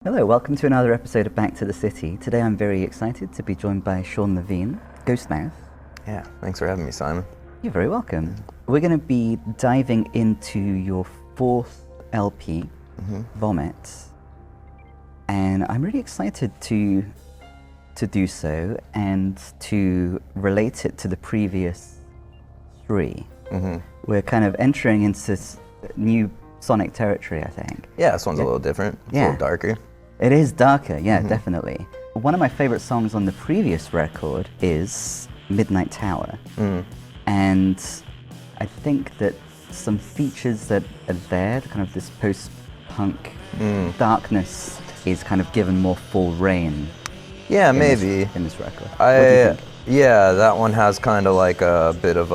Hello, welcome to another episode of Back to the City. Today I'm very excited to be joined by Sean Levine, GHOSTMOUTH. Yeah, thanks for having me, Simon. You're very welcome. We're going to be diving into your fourth LP, Vomit, and I'm really excited to do so and to relate it to the previous three. We're kind of entering into new sonic territory, I think. Yeah, this one's a little different. It's a little darker. It is darker, yeah, definitely. One of my favorite songs on the previous record is Midnight Tower. And I think that some features that are there, kind of this post-punk darkness, is kind of given more full reign. Yeah, maybe. In this record. What do you think? Yeah, that one has kind of like a bit of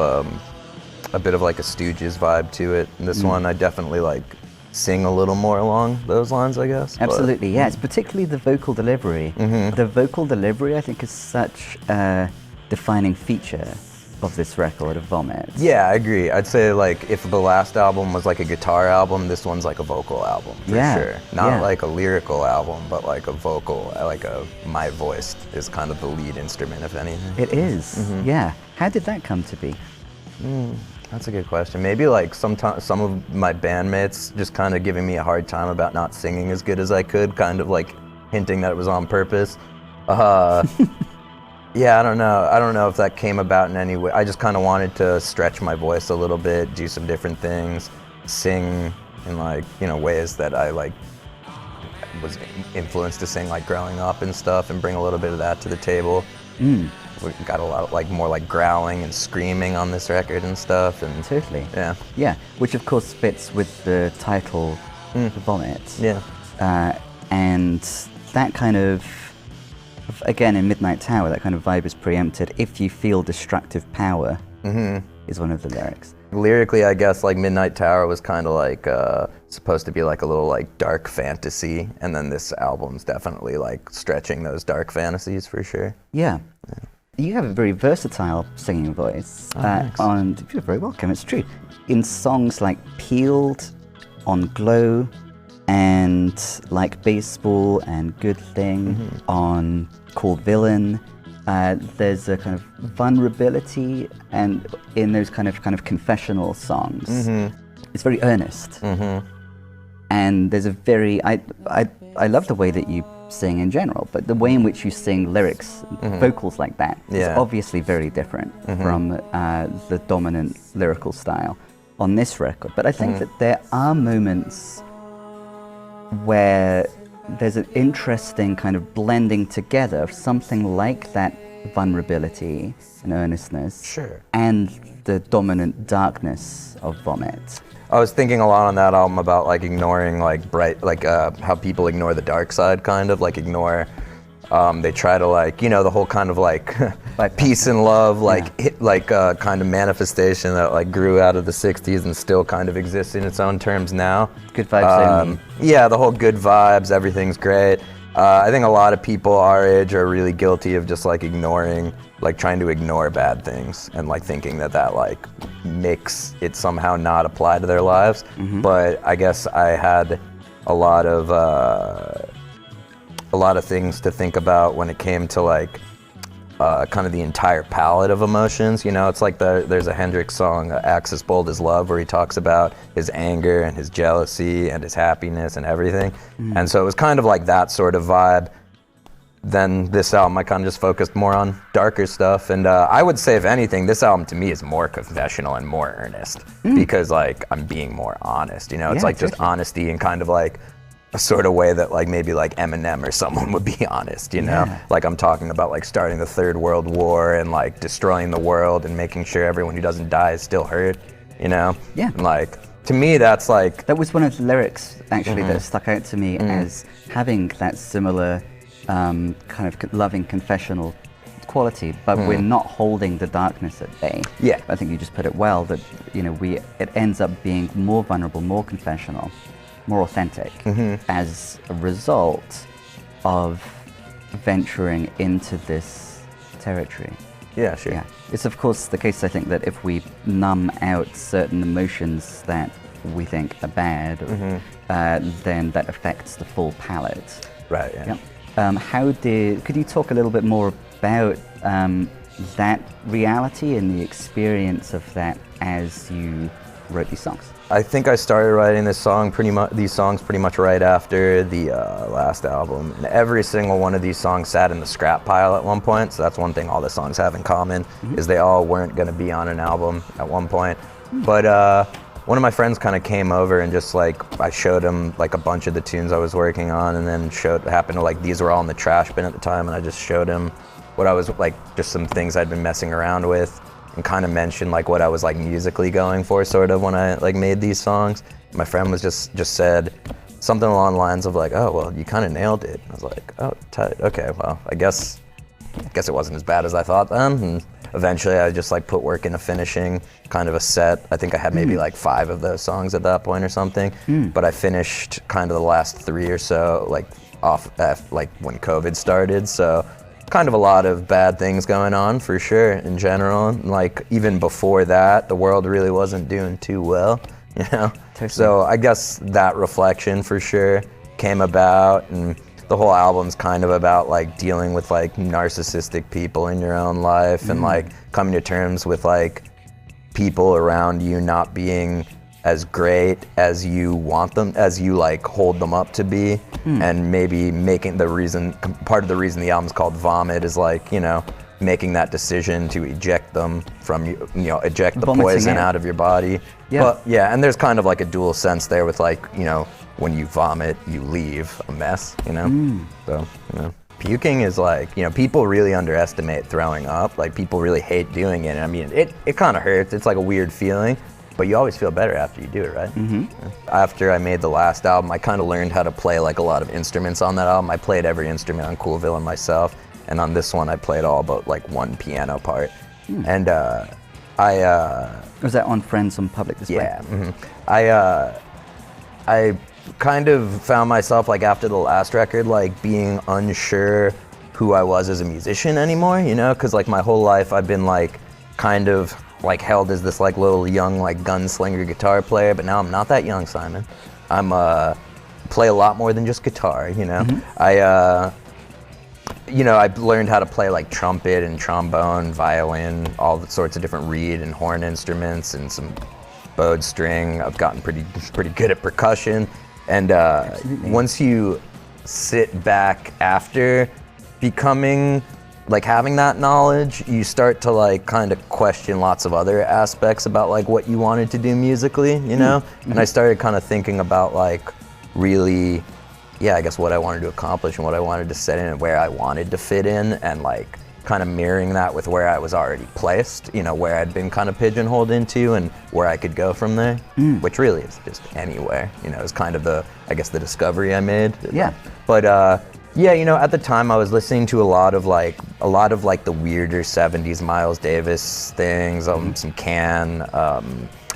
like a Stooges vibe to it. And this one I definitely like sing a little more along those lines, I guess. Absolutely, yeah. It's particularly the vocal delivery. The vocal delivery, I think, is such a defining feature of this record, of Vomit. Yeah, I agree. I'd say like if the last album was like a guitar album, this one's like a vocal album for sure. Not like a lyrical album, but like a vocal, my voice is kind of the lead instrument, if anything. It is, yeah. How did that come to be? That's a good question. Maybe like some of my bandmates just kind of giving me a hard time about not singing as good as I could, kind of like hinting that it was on purpose. Yeah, I don't know. I don't know if that came about in any way. I just kind of wanted to stretch my voice a little bit, do some different things, sing in like, ways that I like was influenced to sing like growing up and stuff, and bring a little bit of that to the table. We got a lot of like more like growling and screaming on this record and stuff, and Totally. yeah, which of course fits with the title, Vomit. Yeah. And that kind of, again in Midnight Tower, that kind of vibe is preempted. If you feel destructive power, is one of the lyrics. Lyrically, I guess like Midnight Tower was kind of like supposed to be like a little like dark fantasy, and then this album's definitely like stretching those dark fantasies for sure. Yeah. You have a very versatile singing voice. And you're very welcome, it's true. In songs like Peeled, On Glow, and like Baseball and Good Thing, on Called Villain, there's a kind of vulnerability, and in those kind of confessional songs, it's very earnest. And there's a very, I love the way that you sing in general, but the way in which you sing lyrics, vocals like that, is obviously very different from the dominant lyrical style on this record. But I think that there are moments where there's an interesting kind of blending together of something like that vulnerability and earnestness, and the dominant darkness of Vomit. I was thinking a lot on that album about like ignoring like how people ignore the dark side, kind of like ignore. They try to like, the whole kind of like peace and love, kind of manifestation that like grew out of the '60s and still kind of exists in its own terms now. Good vibes only. Yeah, the whole good vibes, everything's great. I think a lot of people our age are really guilty of just like ignoring, like trying to ignore bad things and like thinking that like makes it somehow not apply to their lives. But I guess I had a lot of things to think about when it came to like kind of the entire palette of emotions. It's like there's a Hendrix song, Axe as Bold as Love, where he talks about his anger and his jealousy and his happiness and everything. And so it was kind of like that sort of vibe. Then this album, I kind of just focused more on darker stuff. And I would say, if anything, this album to me is more confessional and more earnest, because like I'm being more honest, it's like just honesty and kind of like a sort of way that like maybe like Eminem or someone would be honest, Like I'm talking about like starting the Third World War and like destroying the world and making sure everyone who doesn't die is still hurt, Yeah. And like, to me, that's like... That was one of the lyrics, actually, that stuck out to me as having that similar kind of loving confessional quality, but we're not holding the darkness at bay. Yeah. I think you just put it well, that, it ends up being more vulnerable, more confessional, more authentic as a result of venturing into this territory. Yeah, sure. Yeah. It's of course the case, I think, that if we numb out certain emotions that we think are bad, then that affects the full palette. Right. Yeah. Yep. Could you talk a little bit more about that reality and the experience of that as you wrote these songs? I think I started writing these songs pretty much right after the last album, and every single one of these songs sat in the scrap pile at one point. So that's one thing all the songs have in common, is they all weren't going to be on an album at one point. But one of my friends kind of came over and just like, I showed him like a bunch of the tunes I was working on, and then happened to like, these were all in the trash bin at the time, and I just showed him what I was like, just some things I'd been messing around with, and kind of mentioned like what I was like musically going for sort of when I like made these songs. My friend was just said something along the lines of like, oh, well, you kind of nailed it. I was like, oh, tight. Okay, well, I guess it wasn't as bad as I thought then. And eventually I just like put work into finishing kind of a set. I think I had maybe like 5 of those songs at that point or something, but I finished kind of the last 3 or so like off like when COVID started. So kind of a lot of bad things going on for sure in general. Like even before that, the world really wasn't doing too well, you know? Totally. So I guess that reflection for sure came about, and the whole album's kind of about like dealing with like narcissistic people in your own life and like coming to terms with like people around you not being as great as you want them, as you like hold them up to be, and maybe making part of the reason the album's called Vomit is like, you know, making that decision to eject them from you, eject the poison out of your body. Yeah. But yeah, and there's kind of like a dual sense there with like, you know, when you vomit, you leave a mess, you know? So, you know, puking is like, you know, people really underestimate throwing up. Like people really hate doing it. I mean, it kind of hurts. It's like a weird feeling. But you always feel better after you do it, right? After I made the last album, I kind of learned how to play like a lot of instruments on that album. I played every instrument on Cool Villain myself, and on this one I played all but like one piano part. And was that on Friends on Public Display? Yeah. I kind of found myself like after the last record, like being unsure who I was as a musician anymore, you know? Because like my whole life I've been like kind of like held as this like little young like gunslinger guitar player, but now I'm not that young, Simon. I'm play a lot more than just guitar, you know. I learned how to play like trumpet and trombone, violin, all the sorts of different reed and horn instruments, and some bowed string. I've gotten pretty good at percussion, and once you sit back after becoming like having that knowledge, you start to like kind of question lots of other aspects about like what you wanted to do musically, you know? And I started kind of thinking about like really, I guess what I wanted to accomplish and what I wanted to set in and where I wanted to fit in, and like kind of mirroring that with where I was already placed, you know, where I'd been kind of pigeonholed into and where I could go from there, which really is just anywhere, you know, is kind of the discovery I made. Yeah. But yeah, you know, at the time I was listening to a lot of like the weirder 70s Miles Davis things, some Can, a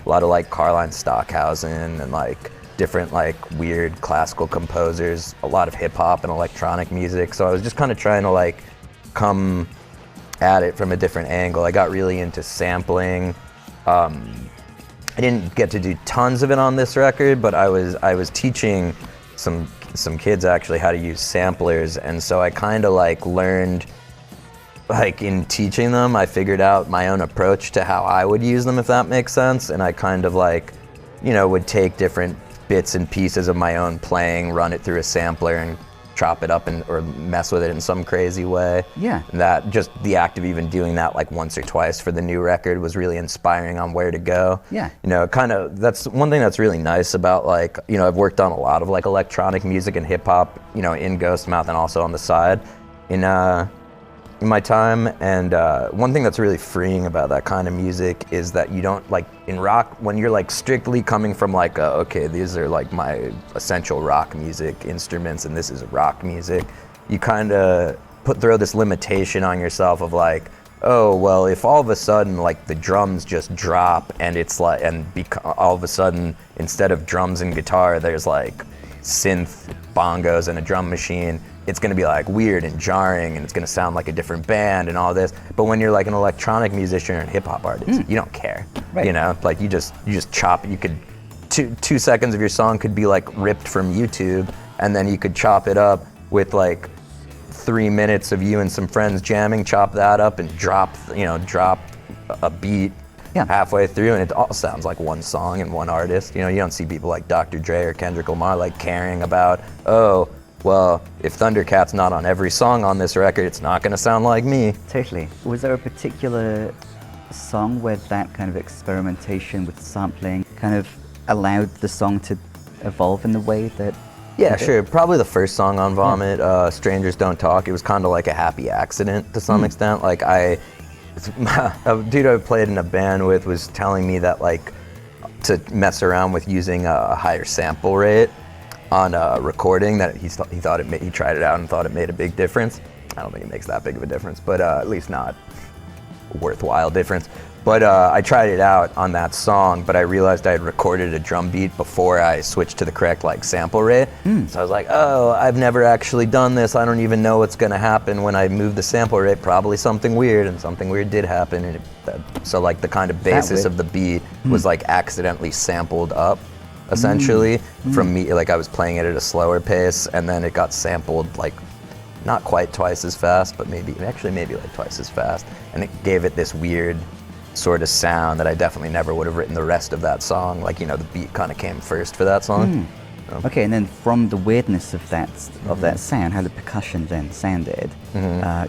lot of like Caroline Stockhausen and like different like weird classical composers, a lot of hip hop and electronic music. So I was just kind of trying to like come at it from a different angle. I got really into sampling. I didn't get to do tons of it on this record, but I was teaching some kids actually how to use samplers, and so I kind of like learned, like in teaching them, I figured out my own approach to how I would use them, if that makes sense. And I kind of like, you know, would take different bits and pieces of my own playing, run it through a sampler and chop it up or mess with it in some crazy way. Yeah. And that just the act of even doing that like once or twice for the new record was really inspiring on where to go. Yeah. You know, kind of that's one thing that's really nice about like, you know, I've worked on a lot of like electronic music and hip hop, you know, in GHOSTMOUTH and also on the side in my time, and one thing that's really freeing about that kind of music is that you don't like in rock, when you're like strictly coming from like okay, these are like my essential rock music instruments and this is rock music, you kind of throw this limitation on yourself of like, oh well, if all of a sudden like the drums just drop and it's like all of a sudden instead of drums and guitar there's like synth bongos and a drum machine, it's going to be like weird and jarring and it's going to sound like a different band and all this. But when you're like an electronic musician or a hip hop artist, you don't care. Right. You know, like you just chop, you could 2 seconds of your song could be like ripped from YouTube, and then you could chop it up with like 3 minutes of you and some friends jamming, chop that up and drop a beat halfway through, and it all sounds like one song and one artist. You know, you don't see people like Dr. Dre or Kendrick Lamar like caring about, oh, well, if Thundercat's not on every song on this record, it's not going to sound like me. Totally. Was there a particular song where that kind of experimentation with sampling kind of allowed the song to evolve in the way that... Yeah, sure. Probably the first song on Vomit, Strangers Don't Talk. It was kind of like a happy accident to some extent. Like a dude I played in a band with was telling me that like to mess around with using a higher sample rate on a recording, that he thought he tried it out and thought it made a big difference. I don't think it makes that big of a difference, but at least not a worthwhile difference. But I tried it out on that song, but I realized I had recorded a drum beat before I switched to the correct like sample rate. So I was like, oh, I've never actually done this. I don't even know what's gonna happen when I move the sample rate. Probably something weird, and something weird did happen. And so like the kind of basis of the beat was like accidentally sampled up, essentially, from me. Like I was playing it at a slower pace, and then it got sampled like not quite twice as fast, but maybe like twice as fast. And it gave it this weird sort of sound that I definitely never would have written the rest of that song. Like, you know, the beat kind of came first for that song. Okay, and then from the weirdness of that sound, how the percussion then sounded,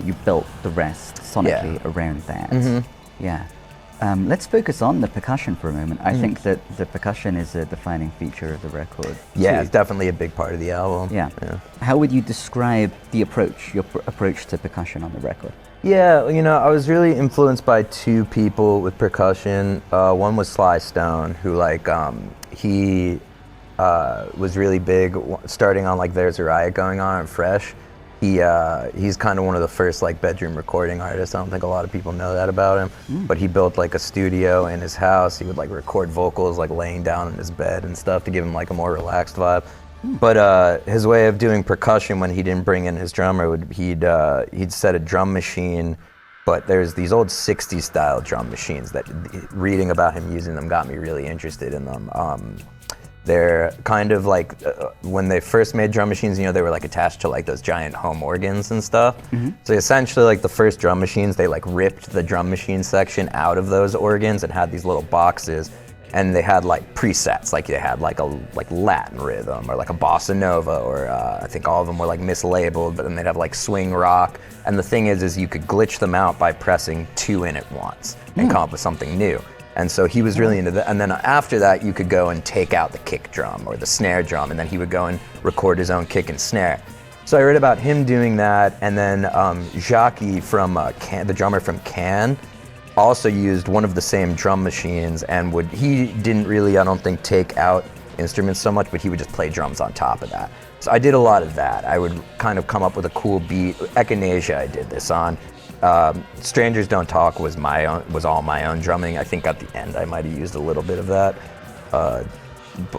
you built the rest sonically around that. Yeah. Let's focus on the percussion for a moment. I think that the percussion is a defining feature of the record. Yeah, it's definitely a big part of the album. Yeah. How would you describe the approach, your approach to percussion on the record? Yeah, you know, I was really influenced by two people with percussion. One was Sly Stone, who like, he was really big starting on like There's a Riot Going On and Fresh. He's kind of one of the first like bedroom recording artists. I don't think a lot of people know that about him, but he built like a studio in his house. He would like record vocals like laying down in his bed and stuff to give him like a more relaxed vibe. But his way of doing percussion when he didn't bring in his drummer, he'd set a drum machine, but there's these old 60s style drum machines that reading about him using them got me really interested in them. They're kind of like, when they first made drum machines, you know, they were like attached to like those giant home organs and stuff. So essentially like the first drum machines, they like ripped the drum machine section out of those organs and had these little boxes. And they had like presets, like they had like a Latin rhythm or like a bossa nova, or I think all of them were like mislabeled, but then they'd have like swing rock. And the thing is you could glitch them out by pressing 2 in at once and come up with something new. And so he was really into that. And then after that, you could go and take out the kick drum or the snare drum, and then he would go and record his own kick and snare. So I read about him doing that, and then Jackie from the drummer from Can, also used one of the same drum machines, and he didn't really, I don't think, take out instruments so much, but he would just play drums on top of that. So I did a lot of that. I would kind of come up with a cool beat. Echinacea I did this on. Strangers Don't Talk was all my own drumming. I think at the end I might have used a little bit of that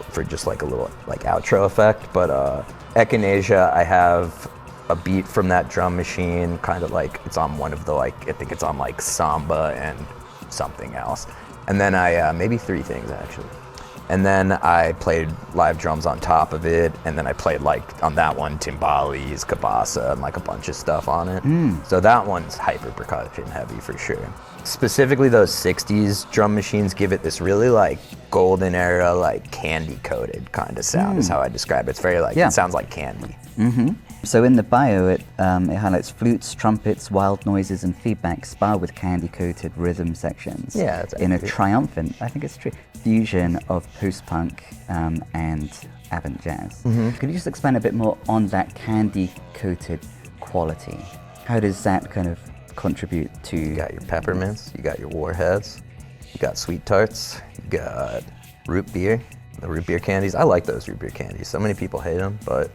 for just like a little like outro effect. But Echinacea, I have a beat from that drum machine, kind of like it's on one of the like, I think it's on like Samba and something else. And then I, maybe 3 things actually. And then I played live drums on top of it, and then I played like on that one timbales, cabasa, and like a bunch of stuff on it. So that one's hyper percussion heavy for sure. Specifically those 60s drum machines give it this really like golden era, like candy coated kind of sound is how I describe it. It's very like, it sounds like candy. So in the bio, it highlights flutes, trumpets, wild noises, and feedback spar with candy-coated rhythm sections. Yeah, that's in a triumphant, I think it's true, fusion of post-punk and avant jazz. Could you just expand a bit more on that candy-coated quality? How does that kind of contribute to... You got your peppermints, you got your warheads, you got sweet tarts, you got root beer, the root beer candies. I like those root beer candies. So many people hate them, but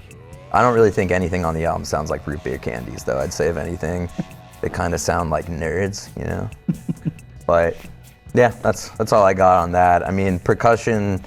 I don't really think anything on the album sounds like root beer candies, though. I'd say if anything, they kind of sound like nerds, you know? But yeah, that's all I got on that. I mean, percussion,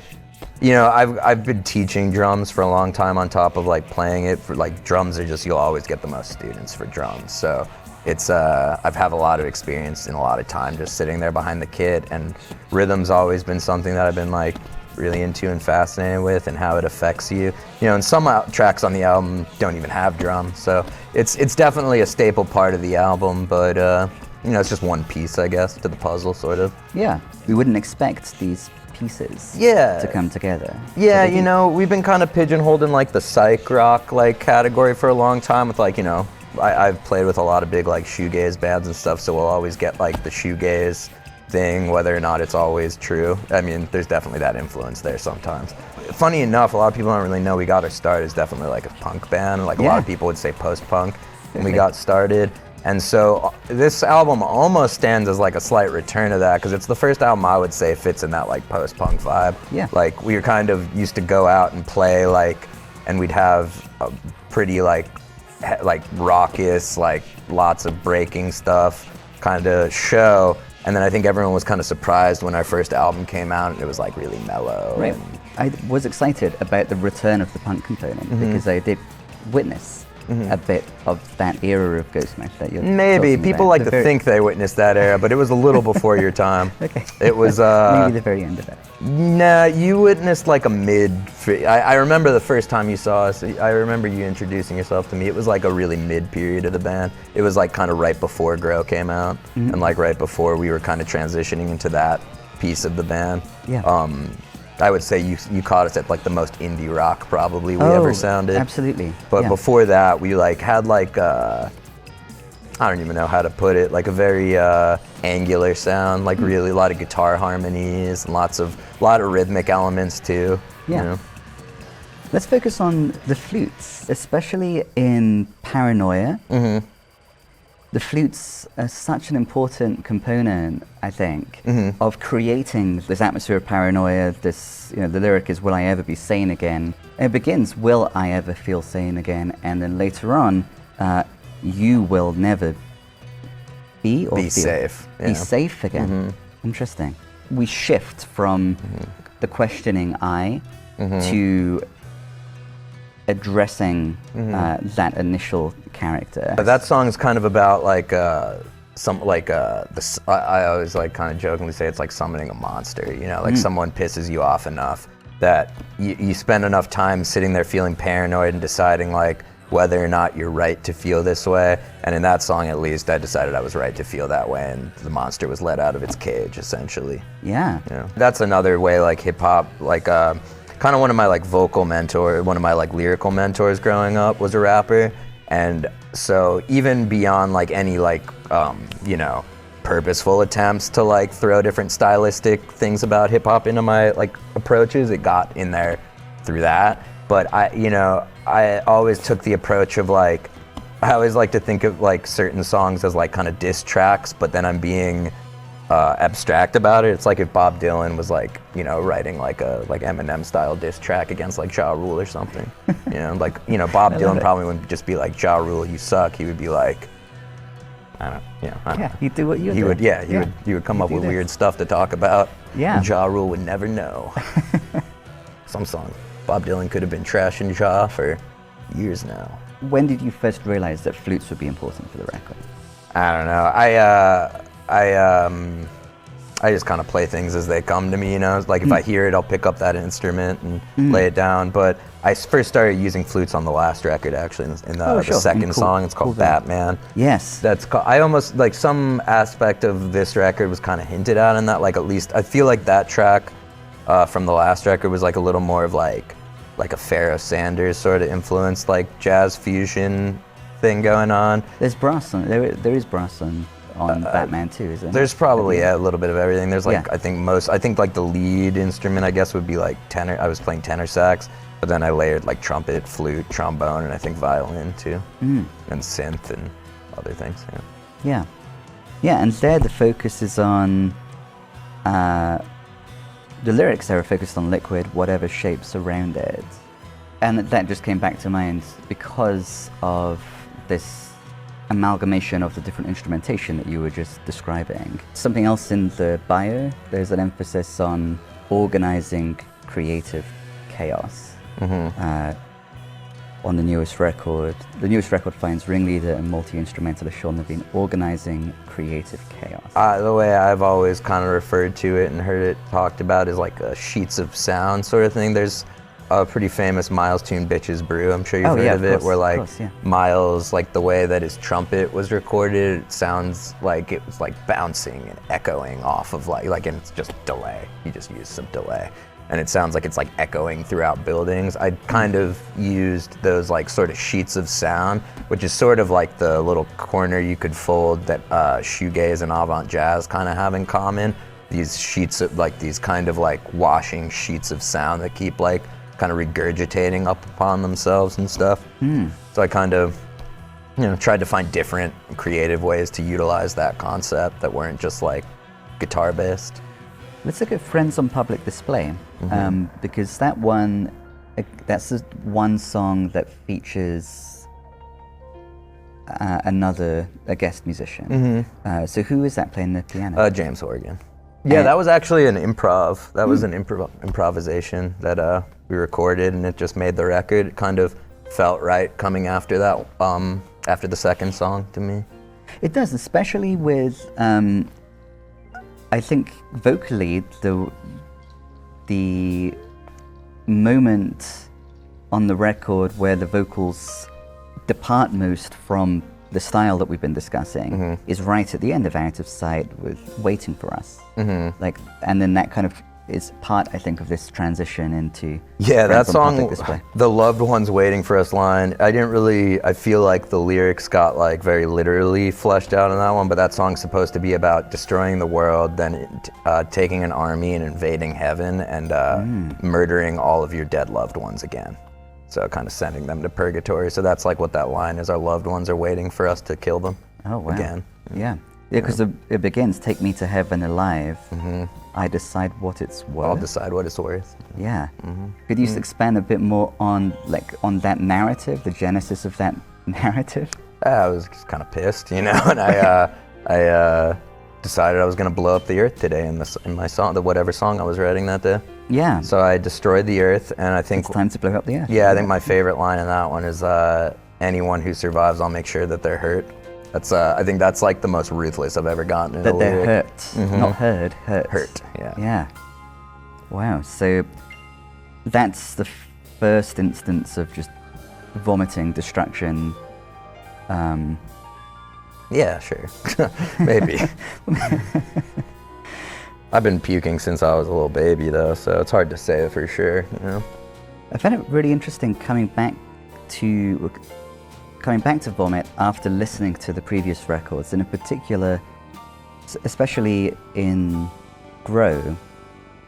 you know, I've been teaching drums for a long time on top of like playing it. For like drums are just, you'll always get the most students for drums. So it's, I've had a lot of experience and a lot of time just sitting there behind the kit, and rhythm's always been something that I've been like really into and fascinated with, and how it affects you. You know, and some tracks on the album don't even have drums, so it's definitely a staple part of the album, but you know, it's just one piece, I guess, to the puzzle, sort of. Yeah, we wouldn't expect these pieces to come together. Yeah, you know, we've been kind of pigeonholed in like the psych rock like category for a long time with like, you know, I've played with a lot of big like shoegaze bands and stuff, so we'll always get like the shoegaze thing, whether or not it's always true. I mean, there's definitely that influence there sometimes. Funny enough, a lot of people don't really know we got our start as definitely like a punk band. Like a lot of people would say post-punk when we got started. And so this album almost stands as like a slight return of that, because it's the first album I would say fits in that like post-punk vibe. Yeah. Like we were kind of used to go out and play like, and we'd have a pretty like raucous, like lots of breaking stuff kind of show. And then I think everyone was kind of surprised when our first album came out and it was like really mellow. Right. I was excited about the return of the punk component because I did witness a bit of that era of GHOSTMOUTH that you're Maybe. talking People about. like to think they witnessed that era, but it was a little before your time. Okay. It was... maybe the very end of it. Nah, you witnessed like a mid... I remember the first time you saw us, I remember you introducing yourself to me. It was like a really mid period of the band. It was like kind of right before Grow came out, and like right before we were kind of transitioning into that piece of the band. Yeah. I would say you caught us at like the most indie rock probably we ever sounded. Absolutely. But before that, we like had like I don't even know how to put it, like a very angular sound, like really a lot of guitar harmonies and a lot of rhythmic elements too. Yeah. You know? Let's focus on the flutes, especially in Paranoia. The flutes are such an important component, I think, of creating this atmosphere of paranoia. This, you know, the lyric is, "Will I ever be sane again?" And it begins, "Will I ever feel sane again?" And then later on, "You will never be safe. Be safe again." Interesting. We shift from the questioning I to addressing that initial character. But that song is kind of about like I always like kind of jokingly say it's like summoning a monster, you know, like someone pisses you off enough that you spend enough time sitting there feeling paranoid and deciding like whether or not you're right to feel this way. And in that song, at least, I decided I was right to feel that way, and the monster was let out of its cage, essentially. Yeah. You know? That's another way like hip hop, like kind of one of my like vocal mentor, one of my like lyrical mentors growing up was a rapper. And so even beyond like any like, you know, purposeful attempts to like throw different stylistic things about hip hop into my like approaches, it got in there through that. But I always took the approach of like, I always like to think of like certain songs as like kind of diss tracks, but then I'm being abstract about it. It's like if Bob Dylan was like, you know, writing like a Eminem style diss track against like Ja Rule or something. You know, like, you know, Bob Dylan probably wouldn't just be like, Ja Rule, you suck. He would be like, I don't know. He'd do what you do. He would come up with weird stuff to talk about. Yeah. Ja Rule would never know. Some songs. Bob Dylan could have been trashing Ja for years now. When did you first realize that flutes would be important for the record? I don't know. I just kind of play things as they come to me, you know? Like if I hear it, I'll pick up that instrument and lay it down. But I first started using flutes on the last record, actually, in the second song. It's called Batman. Yes. I almost, like some aspect of this record was kind of hinted at in that, like at least, I feel like that track from the last record was like a little more of like a Pharoah Sanders sort of influenced, like jazz fusion thing going on. There's brass on there is brass on Batman too, isn't there? There's probably a little bit of everything. There's like I think like the lead instrument I guess would be like tenor. I was playing tenor sax, but then I layered like trumpet, flute, trombone, and I think violin too, and synth and other things. Yeah, and there the focus is on the lyrics are focused on liquid, whatever shapes around it. And that just came back to mind because of this amalgamation of the different instrumentation that you were just describing. Something else in the bio, there's an emphasis on organizing creative chaos. on the newest record. The newest record finds ringleader and multi-instrumentalist Sean Levine organizing creative chaos. The way I've always kind of referred to it and heard it talked about is like sheets of sound sort of thing. There's a pretty famous Miles tune Bitches Brew, I'm sure you've heard of it, where like Miles, like the way that his trumpet was recorded, it sounds like it was like bouncing and echoing off of like and it's just delay. He just used some delay. And it sounds like it's like echoing throughout buildings. I kind of used those like sort of sheets of sound, which is sort of like the little corner you could fold that shoegaze and avant jazz kind of have in common. These sheets of like these kind of like washing sheets of sound that keep like kind of regurgitating up upon themselves and stuff. So I kind of, tried to find different creative ways to utilize that concept that weren't just like guitar based. Let's look at Friends on Public Display, because that's the one song that features a guest musician. So who is that playing the piano? James Horgan. Yeah, that was actually an improv. That was an improvisation that we recorded, and it just made the record. It kind of felt right coming after that, after the second song to me. It does, especially with, I think vocally, the moment on the record where the vocals depart most from the style that we've been discussing is right at the end of Out of Sight with Waiting for Us. And then that kind of is part, I think, of this transition into that song, the loved ones waiting for us line. I feel like the lyrics got like very literally fleshed out in that one, but that song's supposed to be about destroying the world, then taking an army and invading heaven and murdering all of your dead loved ones again. So kind of sending them to purgatory. So that's like what that line is. Our loved ones are waiting for us to kill them again. Yeah, because it begins, take me to heaven alive. I decide what it's worth. I'll decide what it's worth. Yeah. Could you expand a bit more on that narrative, the genesis of that narrative? I was just kind of pissed, and I decided I was going to blow up the earth today in my song, whatever song I was writing that day. Yeah. So I destroyed the earth, and I think it's time to blow up the earth. Yeah, I think my favorite line in that one is, anyone who survives, I'll make sure that they're hurt. That's I think that's like the most ruthless I've ever gotten in a lyric. That they're hurt, not heard, hurt. Hurt, yeah. Yeah. Wow, so that's the first instance of just vomiting, destruction. Yeah, sure. Maybe. I've been puking since I was a little baby though, so it's hard to say for sure, I found it really interesting coming back to Vomit after listening to the previous records, and in particular, especially in Grow,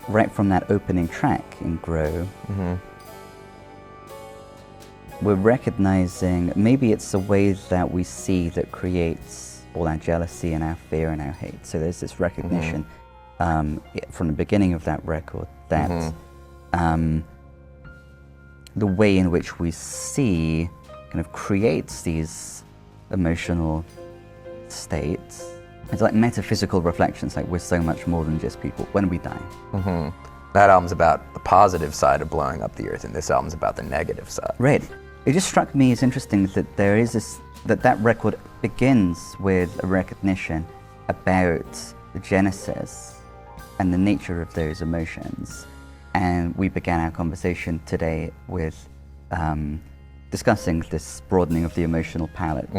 right from that opening track in Grow, we're recognizing, maybe it's the way that we see that creates all our jealousy and our fear and our hate. So there's this recognition from the beginning of that record that the way in which we see kind of creates these emotional states. It's like metaphysical reflections, like we're so much more than just people when we die. That album's about the positive side of blowing up the earth, and this album's about the negative side. Right. It just struck me as interesting that there is that record begins with a recognition about the genesis and the nature of those emotions. And we began our conversation today with discussing this broadening of the emotional palette.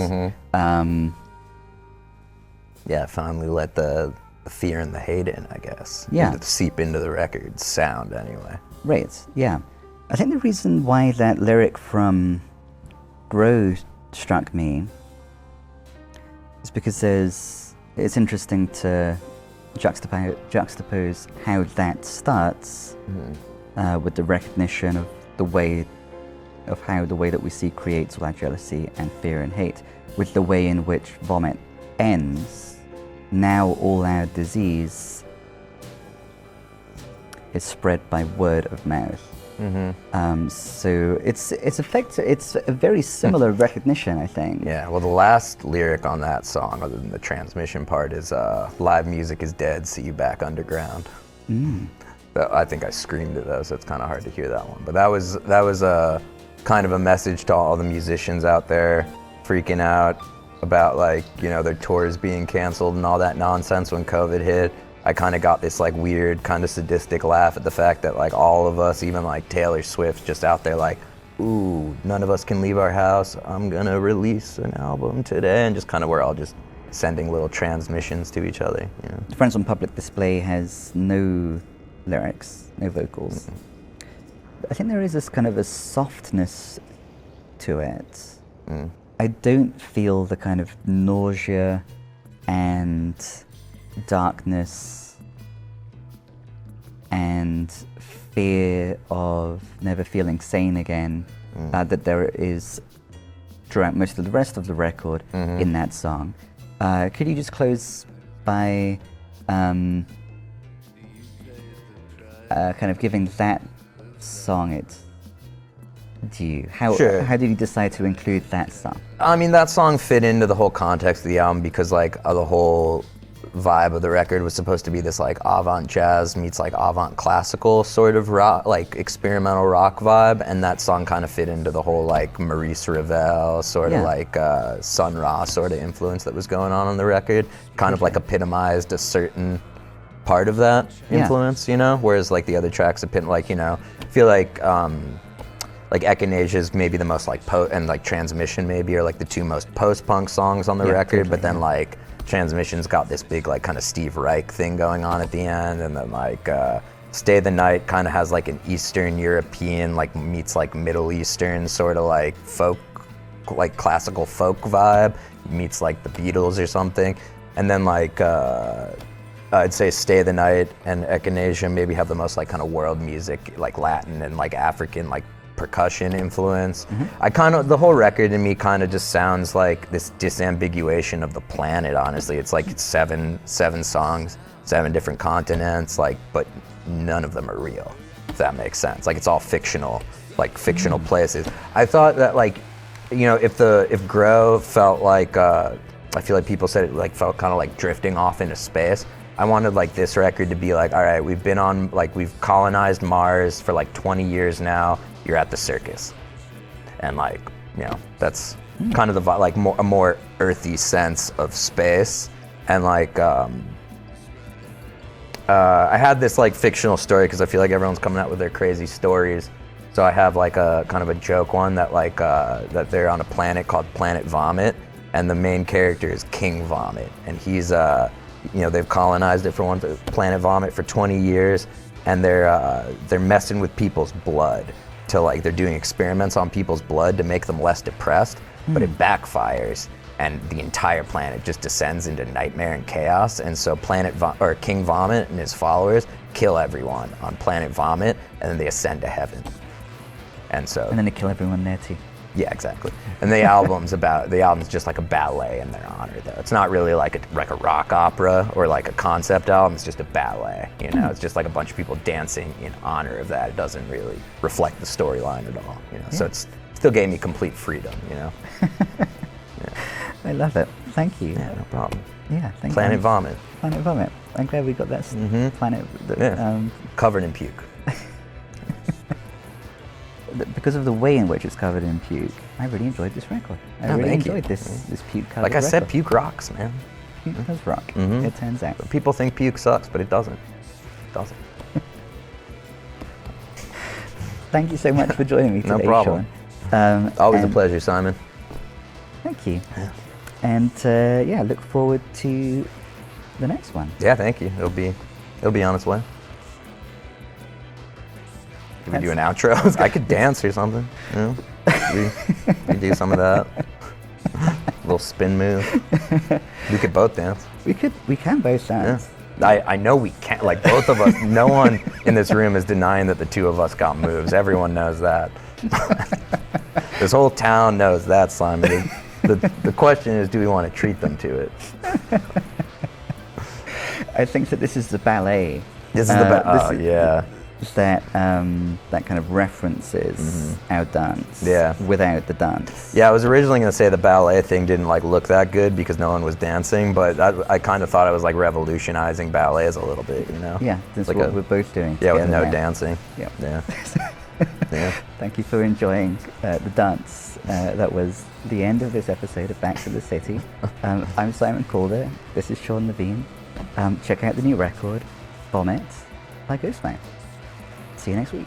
Finally let the fear and the hate in, I guess. Yeah. Seep into the record's sound anyway. Right, yeah. I think the reason why that lyric from Grow struck me is because it's interesting to juxtapose how that starts with the recognition of the way that we see creates all our jealousy and fear and hate, with the way in which Vomit ends. Now all our disease is spread by word of mouth. So it's a very similar recognition, I think. Yeah, well the last lyric on that song, other than the transmission part, is live music is dead, see you back underground. I think I screamed it though, so it's kind of hard to hear that one. But that was kind of a message to all the musicians out there freaking out about like, you know, their tours being canceled and all that nonsense when COVID hit. I kind of got this like weird kind of sadistic laugh at the fact that like all of us, even like Taylor Swift, just out there like, ooh, none of us can leave our house. I'm gonna release an album today, and just kind of we're all just sending little transmissions to each other. You know? Friends on Public Display has no lyrics, no vocals. I think there is this kind of a softness to it. I don't feel the kind of nausea and darkness and fear of never feeling sane again that there is throughout most of the rest of the record in that song. Could you just close by kind of giving that song its due? How did you decide to include that song? I mean, that song fit into the whole context of the album because like the whole vibe of the record was supposed to be this like avant jazz meets like avant classical sort of rock, like experimental rock vibe, and that song kind of fit into the whole like Maurice Ravel sort of like Sun Ra sort of influence that was going on the record, kind of like epitomized a certain part of that influence, you know, whereas like the other tracks have been like, you know, I feel like Echinacea is maybe the most like and like Transmission maybe are like the two most post-punk songs on the record, but then like Transmission's got this big like kind of Steve Reich thing going on at the end, and then like Stay the Night kind of has like an Eastern European like meets like Middle Eastern sort of like folk, like classical folk vibe meets like the Beatles or something, and then like I'd say Stay the Night and Echinacea maybe have the most like kind of world music, like Latin and like African like percussion influence. I kind of, the whole record in me kind of just sounds like this disambiguation of the planet, honestly. It's like it's seven songs, 7 different continents, like, but none of them are real, if that makes sense. Like it's all fictional, like fictional places. I thought that like, you know, if Grow felt like, I feel like people said it like felt kind of like drifting off into space. I wanted like this record to be like, all right, we've been on, like we've colonized Mars for like 20 years now. You're at the circus, and like, you know, that's kind of the like a more earthy sense of space. And like I had this like fictional story because I feel like everyone's coming out with their crazy stories, so I have like a kind of a joke one that like that they're on a planet called Planet Vomit, and the main character is King Vomit, and he's you know, they've colonized it for Planet Vomit for 20 years, and they're messing with people's blood. To like, they're doing experiments on people's blood to make them less depressed, but it backfires, and the entire planet just descends into nightmare and chaos. And so King Vomit and his followers kill everyone on Planet Vomit, and then they ascend to heaven. And then they kill everyone there too. Yeah, exactly. And the album's just like a ballet in their honor, though. It's not really like a rock opera or like a concept album. It's just a ballet, you know. It's just like a bunch of people dancing in honor of that. It doesn't really reflect the storyline at all, you know. So it still gave me complete freedom, you know. I love it. Thank you. Yeah, no problem. Yeah, thank you. Planet Vomit. Planet Vomit. I'm glad we got that planet. Covered in puke. Because of the way in which it's covered in puke, I really enjoyed this record. I really enjoyed this puke covered Like I said, record. puke rocks, man. Puke does rock, it turns out. People think puke sucks, but it doesn't. It doesn't. Thank you so much for joining me today, No problem. Sean. Always a pleasure, Simon. Thank you. Yeah. And look forward to the next one. Yeah, thank you. It'll be on its way. Can we do an outro? I could dance or something. You know? we do some of that. A little spin move. We could both dance. We can both dance. Yeah. I know we can't. Like both of us. No one in this room is denying that the two of us got moves. Everyone knows that. This whole town knows that, Simon. The question is, do we want to treat them to it? I think that this is the ballet. This is the ballet. Yeah. That kind of references our dance without the dance. Yeah, I was originally going to say the ballet thing didn't like look that good because no one was dancing, but I kind of thought I was like revolutionizing ballets a little bit, you know? Yeah, that's like what we're both doing. Yeah, with no now. dancing. Yeah. Yeah. Yeah. Thank you for enjoying the dance. That was the end of this episode of Back to the City. I'm Simon Calder. This is Sean Levine. Check out the new record, Vomit by GHOSTMOUTH. See you next week.